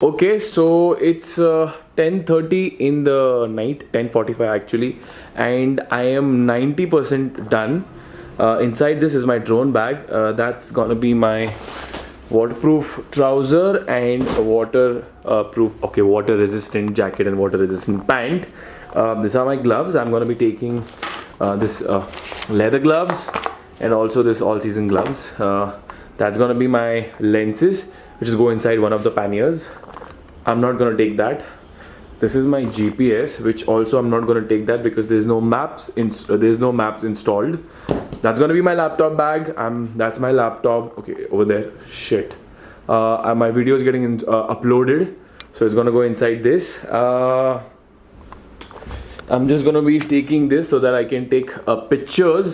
Okay, so it's 10:30 in the night, 10:45 actually, and I am 90% done. Inside this is my drone bag. That's gonna be my waterproof trouser and a water resistant jacket and water resistant pant. These are my gloves. I'm gonna be taking this leather gloves and also this all season gloves. That's gonna be my lenses, which is go inside one of the panniers. I'm not gonna take that. This is my GPS, which also I'm not gonna take that because there's no maps installed. That's gonna be my laptop bag. That's my laptop. Okay, over there. Shit. My video is getting uploaded, so it's gonna go inside this. I'm just gonna be taking this so that I can take pictures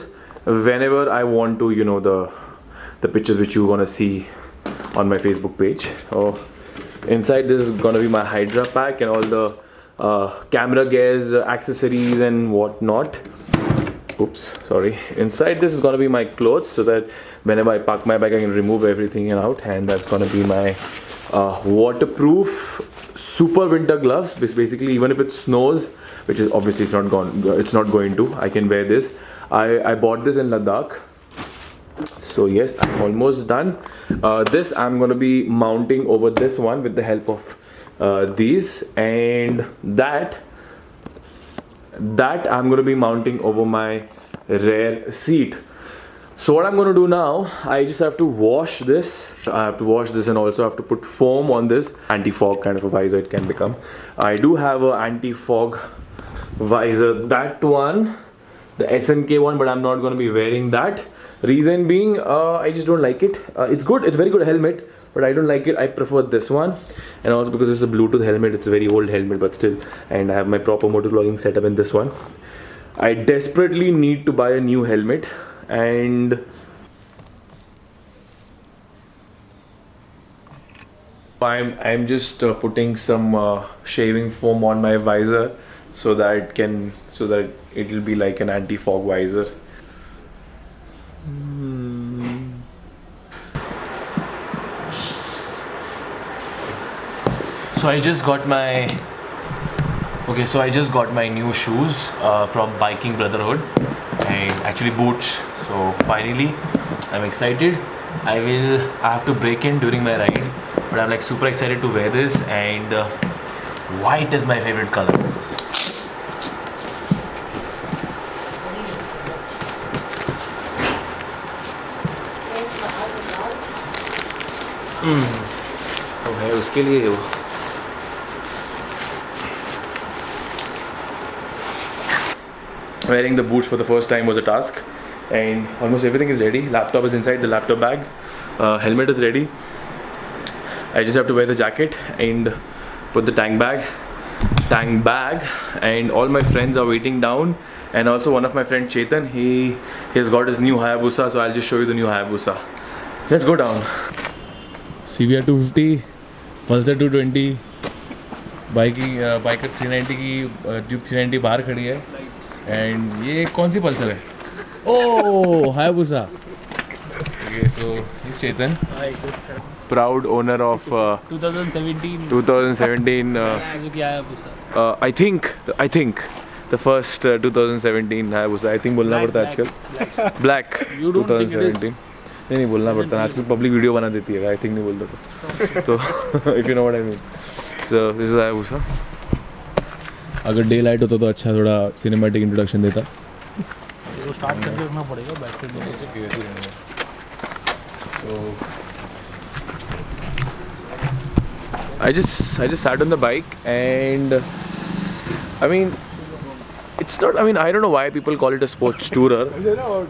whenever I want to. You know, the pictures which you're gonna see on my Facebook page. Inside this is gonna be my Hydra pack and all the camera gears, accessories and whatnot. Oops, sorry. Inside this is gonna be my clothes so that whenever I pack my bag I can remove everything out. And that's gonna be my waterproof super winter gloves, which basically even if it snows, which is obviously it's not going to, I can wear this. I bought this in Ladakh. So yes, I'm almost done. This I'm gonna be mounting over this one with the help of these, and that I'm gonna be mounting over my rear seat. So what I'm gonna do now, I just have to wash this. I have to wash this and also have to put foam on this. Anti-fog kind of a visor it can become. I do have an anti-fog visor, that one, the SMK one, but I'm not gonna be wearing that. Reason being, I just don't like it. It's good, it's very good helmet, but I don't like it. I prefer this one, and also because it's a Bluetooth helmet, it's a very old helmet, but still, and I have my proper motovlogging setup in this one. I desperately need to buy a new helmet, and I'm just putting some shaving foam on my visor so that it will be like an anti-fog visor. So I just got my new shoes from Biking Brotherhood, and actually boots. So finally I'm excited. I have to break in during my ride, but I'm like super excited to wear this, and white is my favorite color. तो है उसके लिए वो wearing the boots for the first time was a task, and almost everything is ready. Laptop is inside the laptop bag, helmet is ready. I just have to wear the jacket and put the tank bag, and all my friends are waiting down, and also one of my friend Chetan, he has got his new Hayabusa, so I'll just show you the new Hayabusa. Let's go down. CBR 250, Pulsar 220, biker 390 की Duke 390 बाहर खड़ी है, and ये कौन सी Pulsar है? ओह Hayabusa. Okay, so he's Chetan, proud owner of 2017 Suzuki Hayabusa. I think the first 2017 Hayabusa. I think बोलना पड़ता है आजकल. Black 2017. नहीं बोलना पड़ता है आजकल, पब्लिक वीडियो बना देती है. आई थिंक नहीं बोलता तो if you know what I mean. So this is Hayabusa. अगर डे लाइट होता तो अच्छा थोड़ा सिनेमैटिक इंट्रोडक्शन देता. तो स्टार्ट करके रखना पड़ेगा बैटरी में नीचे गिरती रहनी है. सो I just sat on the bike, and I mean it's not, I mean, I don't know why people call it a sports tourer.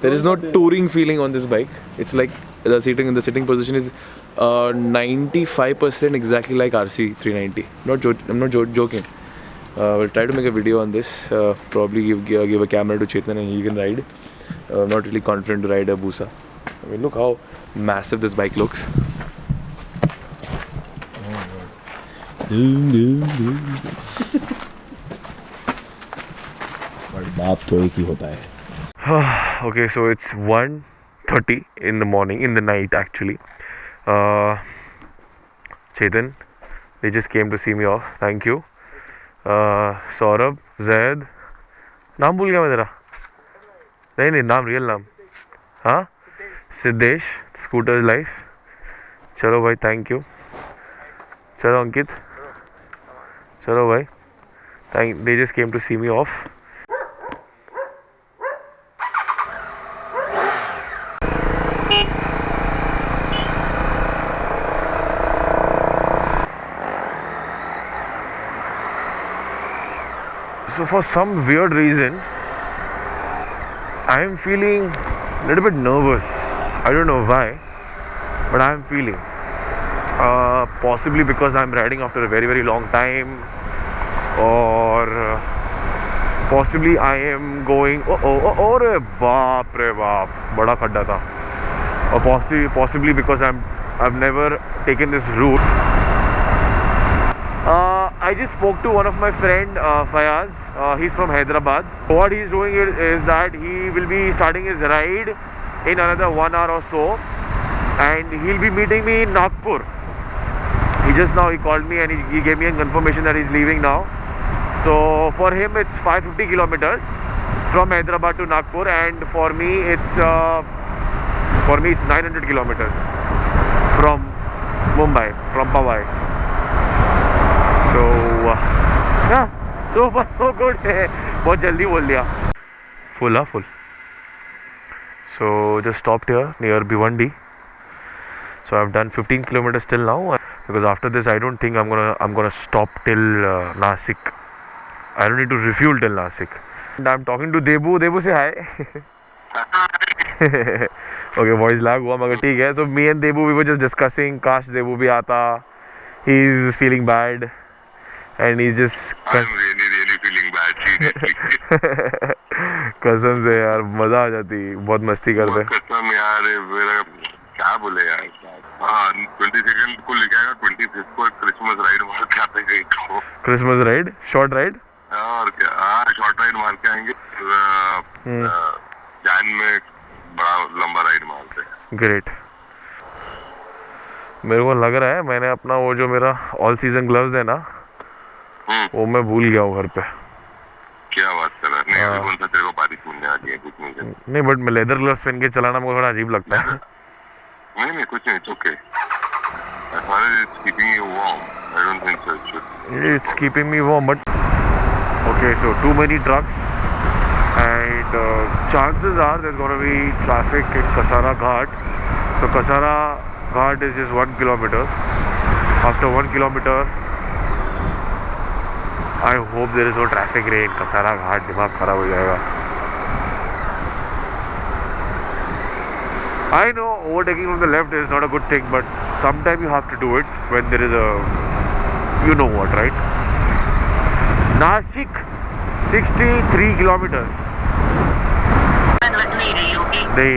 There is no touring feeling on this bike. It's like the sitting position is 95% exactly like RC 390. I'm not joking. We'll try to make a video on this. Probably give a camera to Chetan and he can ride. I'm not really confident to ride a Busa. I mean, look how massive this bike looks. बाप तो एक ही होता है. Okay, so it's 1:30 in the morning, in the night actually. Chetan, They just came to see me off. Thank you. Saurabh, Zaid, नाम भूल गया मैं तेरा. नहीं नाम, रियल नाम. हाँ, सिद्धेश, स्कूटर्स लाइफ. चलो भाई, थैंक यू. चलो अंकित, चलो भाई. They just came to see me off. So for some weird reason, I am feeling a little bit nervous. I don't know why, but I am feeling. Possibly because I am riding after a very very long time, or possibly I am going. Oh रे बाप रे बाप, बड़ा खड्डा था. Or possibly because I've never taken this route. I just spoke to one of my friend Fayaz. He's from Hyderabad. What he's doing is that he will be starting his ride in another 1 hour or so, and he'll be meeting me in Nagpur. He called me and he gave me a confirmation that he's leaving now. So for him it's 550 kilometers from Hyderabad to Nagpur, and for me it's 900 kilometers from Mumbai, from Powai. So yeah, so far so good. बहुत जल्दी बोल दिया. Full. So just stopped here near Bhiwandi. So I've done 15 kilometers till now, because after this I don't think I'm gonna stop till Nasik. I don't need to refuel till Nasik. And I'm talking to Debu. Debu, say hi. Okay, voice lag हुआ मगर ठीक है. So me and Debu, we were just discussing. काश Debu भी आता. He's feeling bad, and he's just. I'm really feeling bad. Seriously. कसम से यार मजा आ जाती, बहुत मस्ती करते. कसम यार, मेरा क्या बोले यार. हाँ, 22nd को लेके आएगा, 25th को क्रिसमस राइड मार के आते कहीं तो. Christmas ride, short ride. और क्या, हाँ शॉर्ट राइड मार के आएंगे. जैन में बड़ा लंबा राइड मारते हैं. ग्रेट. मेरे को लग रहा है मैंने अपना वो जो मेरा ऑल सीजन ग्लव्स है ना, वो मैं भूल गया हूँ घर पे. क्या बात कर रहा है. नहीं, अभी कौन सा तेरे को बारिश मिलने आ गई है, कुछ नहीं. नहीं, बट मैं लेदर ग्लव्स पहन के चलाना मुझे थोड़ा अजीब लगता है. नहीं कुछ नहीं, it's okay. As far as it's keeping you warm, I don't think so. It's keeping me warm, but okay, so too many trucks, and chances are there's gonna be traffic in Kasara Ghat. So Kasara Ghat is just 1 kilometer. After 1 kilometer, I hope there is no traffic rain. Kasara Ghat, दिमाग खराब हो जाएगा. I know overtaking from the left is not a good thing, but sometimes you have to do it when there is a, you know what, right? Nashik, 63 kilometers. नहीं,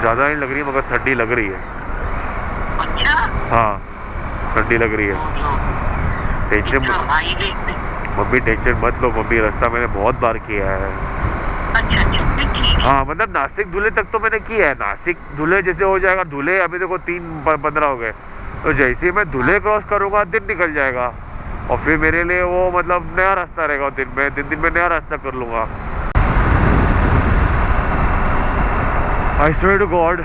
ज़्यादा नहीं लग रही है, मगर 30 लग रही है. अच्छा. हाँ, 30 लग रही है. टेंशन मम्मी, टेंशन मत लो मम्मी, रास्ता मैंने बहुत बार किया है. अच्छा. हाँ, मतलब नासिक धुले तक तो मैंने किया है. नासिक धुले जैसे हो जाएगा, धुले अभी देखो 3:15 हो गए, तो जैसे ही मैं धुले क्रॉस करूँगा दिन निकल जाएगा, और फिर मेरे लिए वो मतलब नया रास्ता रहेगा. दिन में नया रास्ता कर लूँगा. I swear to God,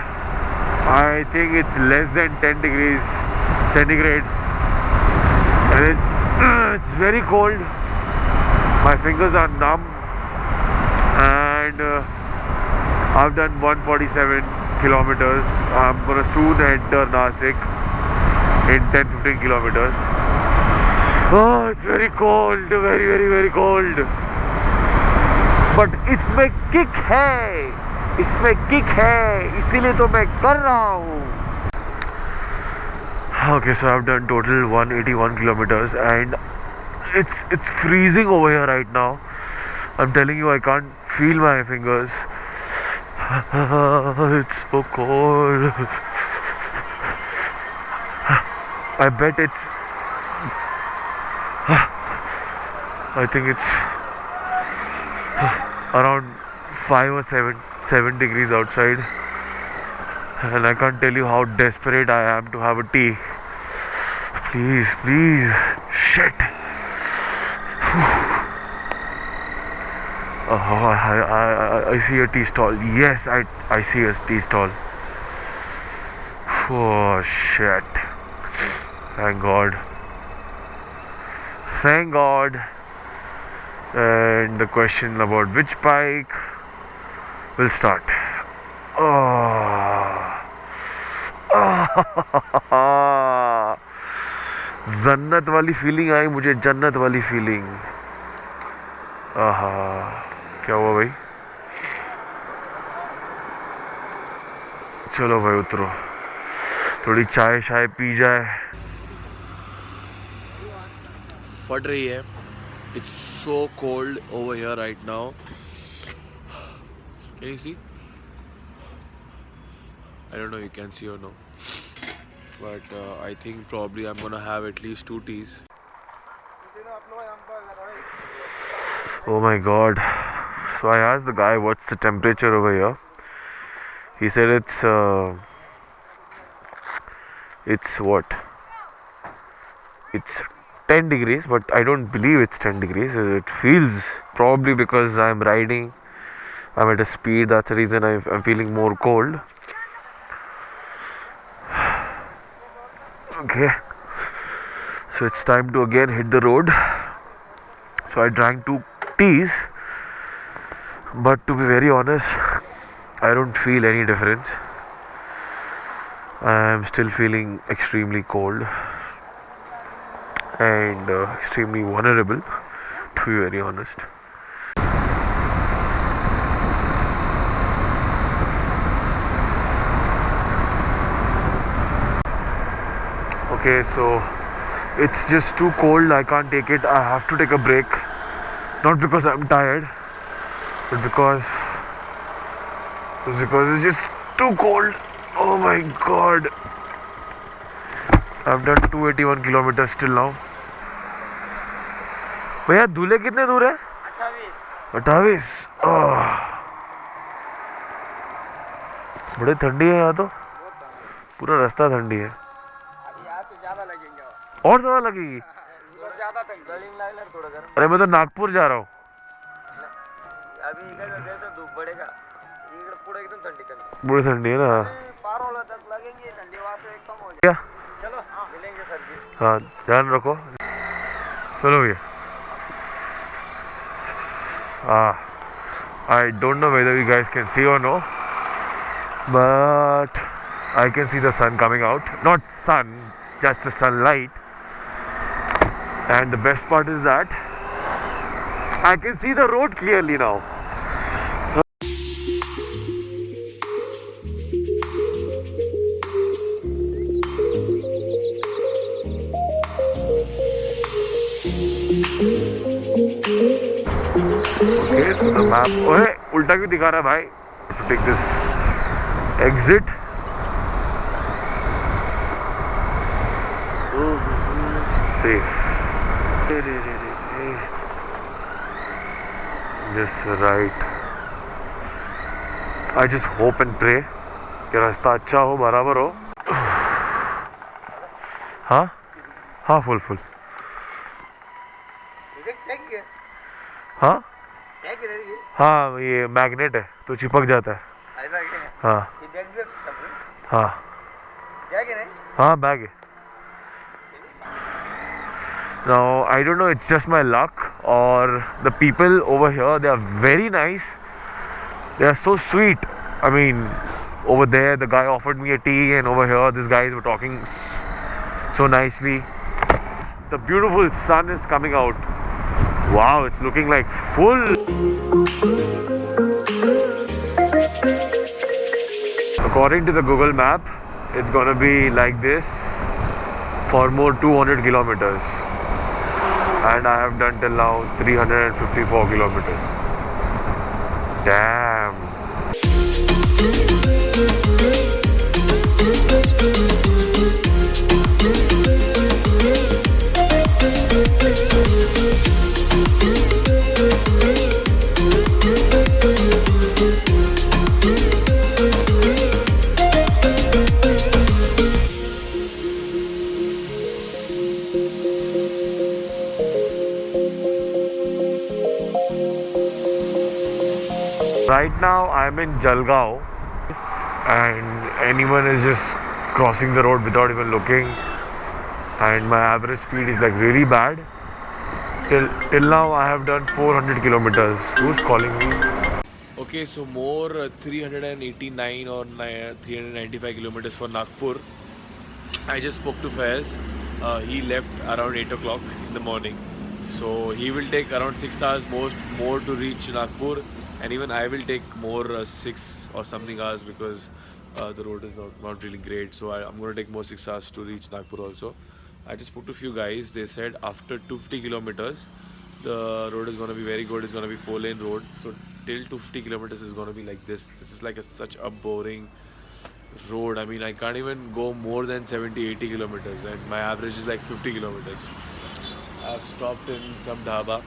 I think it's less than 10 degrees centigrade, and it's very cold. My fingers are numb, and I've done 147 kilometers. I'm gonna soon enter Nasik in 10-15 kilometers. Oh, it's very cold, very cold. But इसमें kick है, इसीलिए तो मैं कर रहा हूँ. Okay, so I've done total 181 kilometers, and it's freezing over here right now. I'm telling you, I can't feel my fingers. It's so cold. I bet I think it's around 5 or 7 degrees outside, and I can't tell you how desperate I am to have a tea. Please, please. Shit. I see a tea stall. Yes, I see a tea stall. Oh shit. Thank God. Thank God. And the question about which bike will start. जन्नत वाली feeling आई मुझे, जन्नत वाली feeling. आहा, क्या हुआ भाई? चलो भाई उतरो, थोड़ी चाय शाय पी जाए. फट रही है. It's so cold over here right now. Can you see? I don't know you can see or no. But I think probably I'm gonna have at least 2 teas. Oh my God. So I asked the guy what's the temperature over here. He said it's what? It's 10 degrees, but I don't believe it's 10 degrees. It feels, probably because I'm riding, I'm at a speed, that's the reason I'm feeling more cold. Okay, so it's time to again hit the road. So I drank 2 teas, but to be very honest, I don't feel any difference. I'm still feeling extremely cold and extremely vulnerable, to be very honest. Okay, so it's just too cold, I can't take it, I have to take a break. Not because I'm tired, but because it's just too cold. Oh my God. I've done 281 kilometers till now. भैया दूल्हे कितने दूर है? 28. बड़ी ठंडी है यहाँ तो, पूरा रास्ता ठंडी है. यहाँ से ज्यादा लगेंगे और ज़्यादा लगेगी? ज्यादा थोड़ा गर्म. अरे मैं तो नागपुर जा रहा हूँ. अभी जैसे धूप बढ़ेगा पूरा एकदम ठंडी करनी. पूरी ठंडी है ना. पारोला तक लगेंगे, ठंडी वहाँ से कम हो क्या? चलो मिलेंगे सर जी. हाँ ध्यान रखो. चलो भैया. I don't know whether you guys can see or no, but I can see the sun coming out. Not sun, just the sunlight. And the best part is that I can see the road clearly now. Okay, so the map. ओए उल्टा क्यों दिखा रहा है भाई? To take this exit. Safe. Just right. I just hope and pray कि रास्ता अच्छा हो, बराबर हो. हाँ हाँ फुल. हाँ हाँ ये मैग्नेट है तो चिपक जाता है. हाँ हाँ हाँ बैग है. Now I don't know, it's just my luck or the people over here, they are very nice. They are so sweet. I mean, over there the guy offered me a tea, and over here these guys were talking so nicely. The beautiful sun is coming out. Wow, it's looking like full. According to the Google map, it's gonna be like this for more 200 kilometers. And I have done till now 354 kilometers. Damn. right now I'm in Jalgaon, and anyone is just crossing the road without even looking, and my average speed is like really bad. Till now I have done 400 kilometers. Who's calling me? Okay, so more 389 or 395 kilometers for Nagpur. I just spoke to Faiz. He left around 8 o'clock in the morning. So he will take around 6 hours more to reach Nagpur, and even I will take more 6 or something hours because the road is not really great. So I'm going to take more 6 hours to reach Nagpur also. I just spoke to a few guys. They said after 250 kilometers, the road is going to be very good. It's going to be 4-lane road. So till 250 kilometers is going to be like this. This is like such a boring road. I mean, I can't even go more than 70-80 kilometers, and my average is like 50 kilometers. I've stopped in some dhaba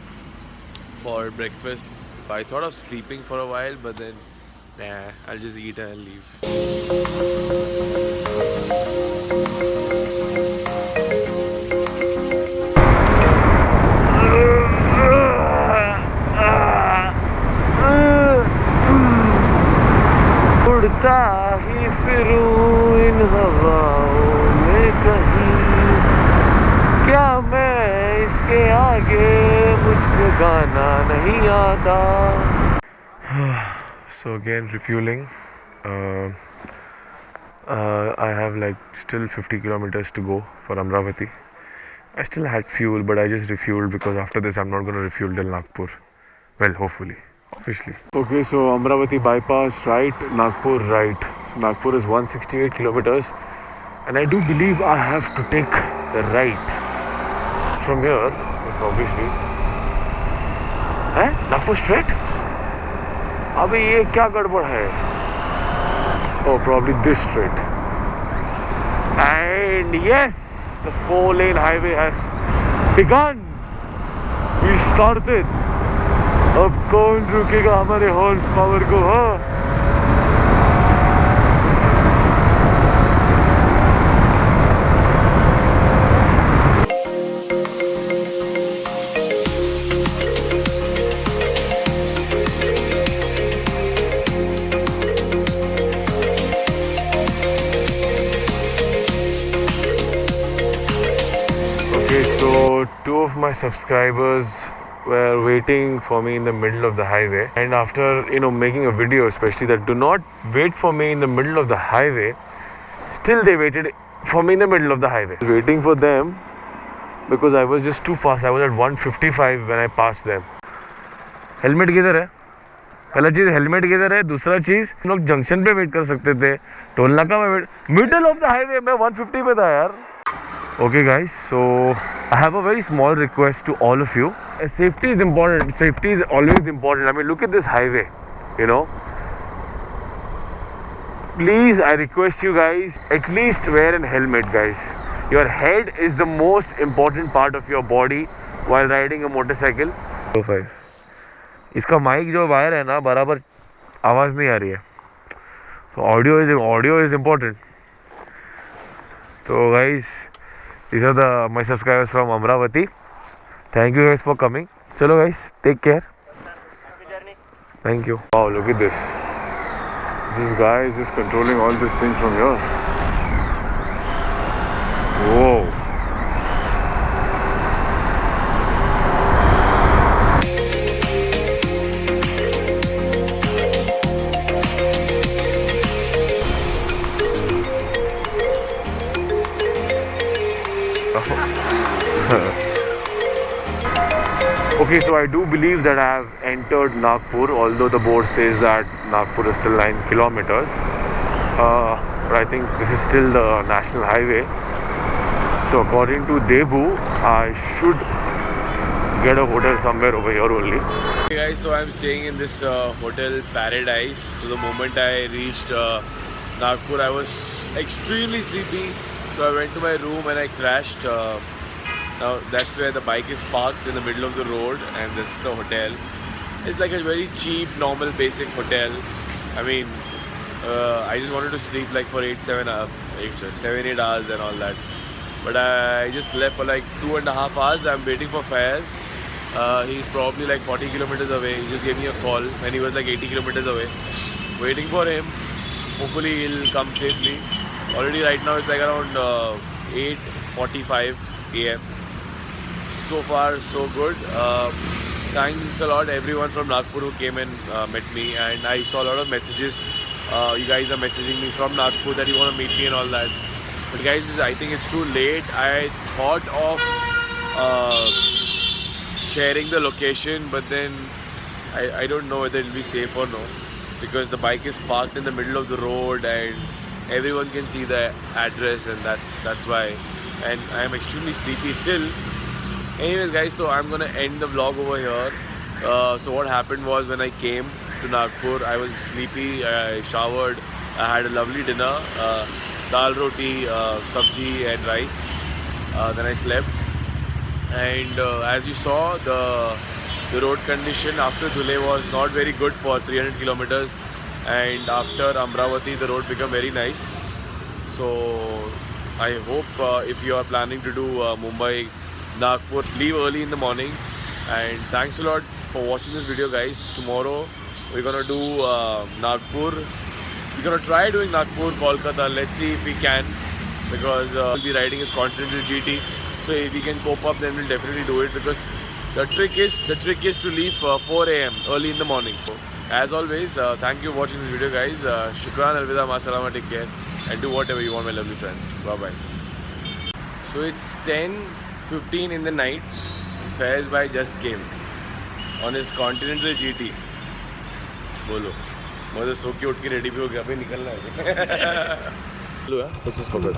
for breakfast. I thought of sleeping for a while, but then nah, I'll just eat and I'll leave. उड़ता ही फिरूं इन हवाओं में कहीं, क्या मैं इसके आगे मुझको गाना नहीं आता. So again refueling. I have like still 50 kilometers to go for Amravati. I still had fuel, but I just refueled because after this I'm not going to refuel till Nagpur. Well, hopefully. Obviously. Okay, so Amravati bypass right, Nagpur right. So Nagpur is 168 kilometers, and I do believe I have to take the right from here, obviously. Nagpur straight? अबे ये क्या गड़बड़ है? Oh, probably this straight. And yes, the 4-lane highway has begun. We started. अब कौन रुकेगा हमारे horse power को? हाँ, two of my subscribers were waiting for me in the middle of the highway, and after making a video especially that do not wait for me in the middle of the highway, still they waited for me in the middle of the highway. Waiting for them because I was just too fast. I was at 155 when I passed them. Helmet किधर है? पहला चीज helmet किधर है? दूसरा चीज हम लोग जंक्शन पे वेट कर सकते थे, टोल नाका में wait, middle of the highway मैं 150 पे था यार. Okay guys, so I have a very small request to all of you. Safety is important. Safety is always important. I mean, look at this highway, Please, I request you guys, at least wear a helmet, guys. Your head is the most important part of your body while riding a motorcycle. 5. इसका mic जो wire है ना, बराबर आवाज़ नहीं आ रही है. So audio is important. So guys, these are my subscribers from Amravati. Thank you guys for coming. Chalo guys, take care. Thank you. Wow, look at this. This guy is just controlling all this thing from here. Whoa. Okay, so I do believe that I have entered Nagpur, although the board says that Nagpur is still 9 kilometers. But I think this is still the national highway. So according to Debu, I should get a hotel somewhere over here only. Hey guys, so I'm staying in this hotel Paradise. So the moment I reached Nagpur, I was extremely sleepy. So I went to my room and I crashed. Now that's where the bike is parked in the middle of the road, and this is the hotel. It's like a very cheap, normal, basic hotel. I mean, I just wanted to sleep like for 7-8 hours and all that. But I just left for like 2.5 hours. I'm waiting for Faiz. He's probably like 40 kilometers away. He just gave me a call when he was like 80 kilometers away. Waiting for him. Hopefully he'll come safely. Already right now it's like around 8:45 a.m. So far so good. Thanks a lot everyone from Nagpur who came and met me, and I saw a lot of messages. You guys are messaging me from Nagpur that you want to meet me and all that. But guys, I think it's too late. I thought of sharing the location, but then I don't know whether it'll be safe or no, because the bike is parked in the middle of the road and everyone can see the address, and that's why. And I am extremely sleepy still. Anyways guys, so I'm gonna end the vlog over here. So what happened was, when I came to Nagpur, I was sleepy. I showered, I had a lovely dinner, dal roti, sabji and rice. Then I slept, and as you saw, the road condition after Dhule was not very good for 300 kilometers, and after Amravati the road became very nice. So I hope if you are planning to do Mumbai Nagpur, leave early in the morning. And thanks a lot for watching this video guys. Tomorrow we're gonna do Nagpur. We're gonna try doing Nagpur, Kolkata. Let's see if we can, because we'll be riding his Continental GT. So if we can cope up, then we'll definitely do it, because the trick is to leave 4 a.m. early in the morning. So, as always, thank you for watching this video guys. Shukran, alvida, ma salama, take care, and do whatever you want, my lovely friends. Bye bye. So it's 10:15 in the night. Faiz bhai just came on his Continental GT. बोलो, मैं तो सो के उठ के ready भी हो गया, अभी निकलना है. चलो यार, 25 पकड़.